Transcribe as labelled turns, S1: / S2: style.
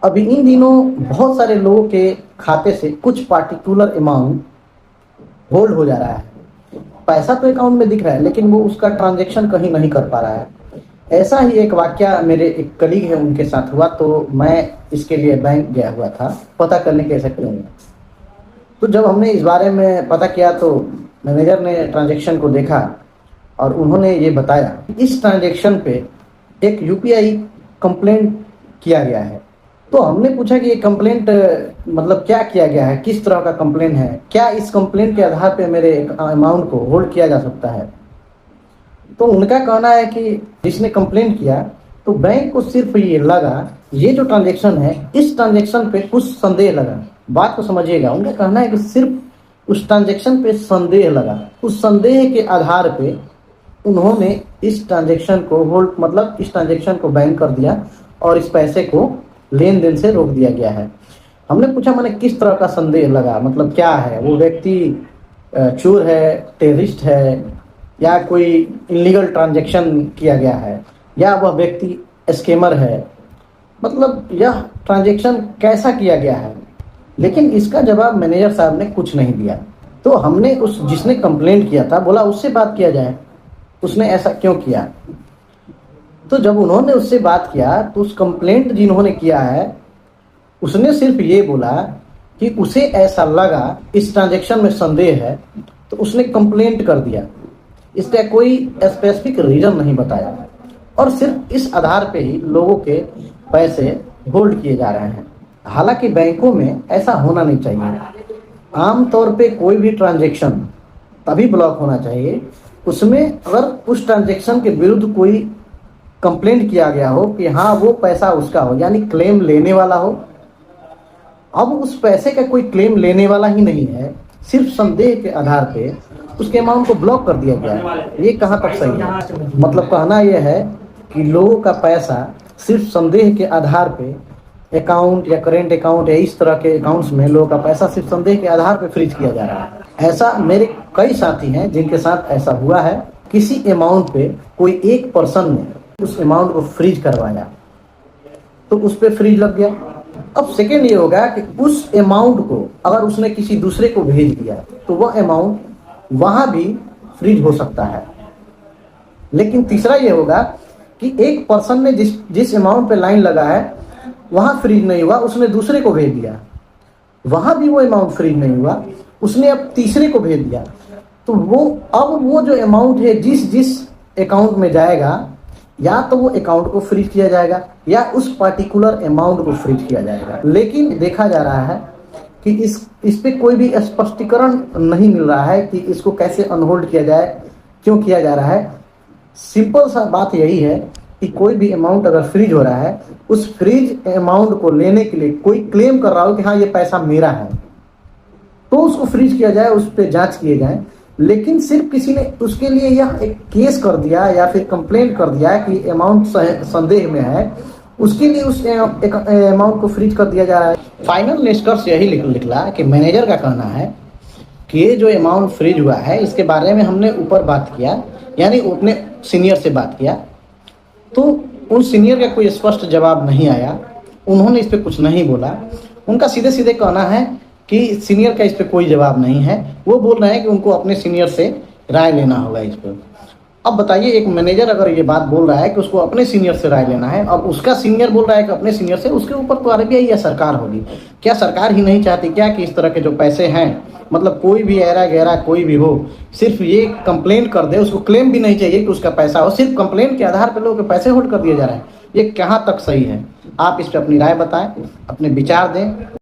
S1: अभी इन दिनों बहुत सारे लोगों के खाते से कुछ पार्टिकुलर अमाउंट होल्ड हो जा रहा है। पैसा तो अकाउंट में दिख रहा है लेकिन वो उसका ट्रांजैक्शन कहीं नहीं कर पा रहा है। ऐसा ही एक वाकया मेरे एक कलीग है उनके साथ हुआ, तो मैं इसके लिए बैंक गया हुआ था पता करने के ऐसा क्यों हुआ। तो जब हमने इस बारे में पता किया तो मैनेजर ने ट्रांजैक्शन को देखा और उन्होंने ये बताया कि इस ट्रांजैक्शन पे एक यूपीआई कंप्लेंट किया गया है। तो हमने पूछा कि ये कंप्लेंट मतलब क्या किया गया है, किस तरह का कंप्लेंट है, क्या इस कंप्लेंट के आधार पे मेरे अमाउंट को होल्ड किया जा सकता है। तो उनका कहना है कि जिसने कंप्लेंट किया तो बैंक को सिर्फ ये लगा, ये जो ट्रांजैक्शन है इस ट्रांजैक्शन पे कुछ संदेह लगा। बात को समझिएगा, उनका कहना है कि सिर्फ उस ट्रांजैक्शन पे संदेह लगा, उस संदेह के आधार पे उन्होंने इस ट्रांजैक्शन को होल्ड मतलब इस ट्रांजैक्शन को बैन कर दिया और इस पैसे को लेन देन से रोक दिया गया है। हमने पूछा मैंने किस तरह का संदेह लगा, मतलब क्या है, वो व्यक्ति चोर है, टेररिस्ट है, या कोई इलीगल ट्रांजैक्शन किया गया है, या वह व्यक्ति स्कैमर है, मतलब यह ट्रांजैक्शन कैसा किया गया है। लेकिन इसका जवाब मैनेजर साहब ने कुछ नहीं दिया। तो हमने उस जिसने कंप्लेंट किया था बोला उससे बात किया जाए, उसने ऐसा क्यों किया। तो जब उन्होंने उससे बात किया तो उस कंप्लेंट जिन्होंने किया है उसने सिर्फ ये बोला कि उसे ऐसा लगा इस ट्रांजैक्शन में संदेह है तो उसने कंप्लेंट कर दिया। इसका कोई स्पेसिफिक रीजन नहीं बताया और सिर्फ इस आधार पे ही लोगों के पैसे होल्ड किए जा रहे हैं। हालांकि बैंकों में ऐसा होना नहीं चाहिए। आमतौर पे कोई भी ट्रांजैक्शन तभी ब्लॉक होना चाहिए उसमें अगर उस ट्रांजैक्शन के विरुद्ध कोई कंप्लेंट किया गया हो कि हाँ वो पैसा उसका हो, यानी क्लेम लेने वाला हो। अब उस पैसे का कोई क्लेम लेने वाला ही नहीं है, सिर्फ संदेह के आधार पे उसके अमाउंट को ब्लॉक कर दिया गया है। ये कहाँ तक सही है। मतलब कहना यह है कि लोगों का पैसा सिर्फ संदेह के आधार पे अकाउंट या करेंट अकाउंट या इस तरह के अकाउंट्स में लोगों का पैसा सिर्फ संदेह के आधार पे फ्रीज किया जा रहा है। ऐसा मेरे कई साथी हैं जिनके साथ ऐसा हुआ है। किसी अमाउंट पे कोई एक पर्सन ने उस अमाउंट को फ्रीज करवाया तो उस पे फ्रीज लग गया। अब सेकेंड ये होगा कि उस अमाउंट को अगर उसने किसी दूसरे को भेज दिया तो वह अमाउंट वहां भी फ्रीज हो सकता है। लेकिन तीसरा ये होगा कि एक पर्सन ने जिस अमाउंट पे लाइन लगा है वहां फ्रीज नहीं हुआ, उसने दूसरे को भेज दिया, वहां भी वो अमाउंट फ्रीज नहीं हुआ, उसने अब तीसरे को भेज दिया। तो वो जो अमाउंट है जिस अकाउंट में जाएगा या तो वो अकाउंट को फ्रीज किया जाएगा या उस पर्टिकुलर अमाउंट को फ्रीज किया जाएगा। लेकिन देखा जा रहा है कि इस पे कोई भी स्पष्टीकरण नहीं मिल रहा है कि इसको कैसे अनहोल्ड किया जाए, क्यों किया जा रहा है। सिंपल सा बात यही है कि कोई भी अमाउंट अगर फ्रीज हो रहा है उस फ्रीज अमाउंट को लेने के लिए कोई क्लेम कर रहा हो कि हाँ ये पैसा मेरा है तो उसको फ्रीज किया जाए, उस पर जांच किए जाए। लेकिन सिर्फ किसी ने उसके लिए यह एक केस कर दिया या फिर कंप्लेंट कर दिया कि अमाउंट संदेह में है, उसके लिए उस अमाउंट को फ्रीज कर दिया जा रहा है। फाइनल निष्कर्ष यही निकला कि मैनेजर का कहना है कि ये जो अमाउंट फ्रीज हुआ है इसके बारे में हमने ऊपर बात किया, यानी अपने सीनियर से बात किया, तो उन सीनियर का कोई स्पष्ट जवाब नहीं आया, उन्होंने इस पर कुछ नहीं बोला। उनका सीधे सीधे कहना है कि सीनियर का इस पर कोई जवाब नहीं है। वो बोल रहे हैं कि उनको अपने सीनियर से राय लेना होगा इस पर। अब बताइए, एक मैनेजर अगर ये बात बोल रहा है कि उसको अपने सीनियर से राय लेना है और उसका सीनियर बोल रहा है कि अपने सीनियर से, उसके ऊपर तो आरबीआई या सरकार होगी। क्या सरकार ही नहीं चाहती क्या कि इस तरह के जो पैसे हैं, मतलब कोई भी ऐरा गहरा कोई भी हो, सिर्फ ये कंप्लेंट कर दे, उसको क्लेम भी नहीं चाहिए कि उसका पैसा हो, सिर्फ कंप्लेंट के आधार पर लोगों के पैसे होल्ड कर दिए जा रहे हैं। ये कहाँ तक सही है? आप इस पर अपनी राय बताएं, अपने विचार दें।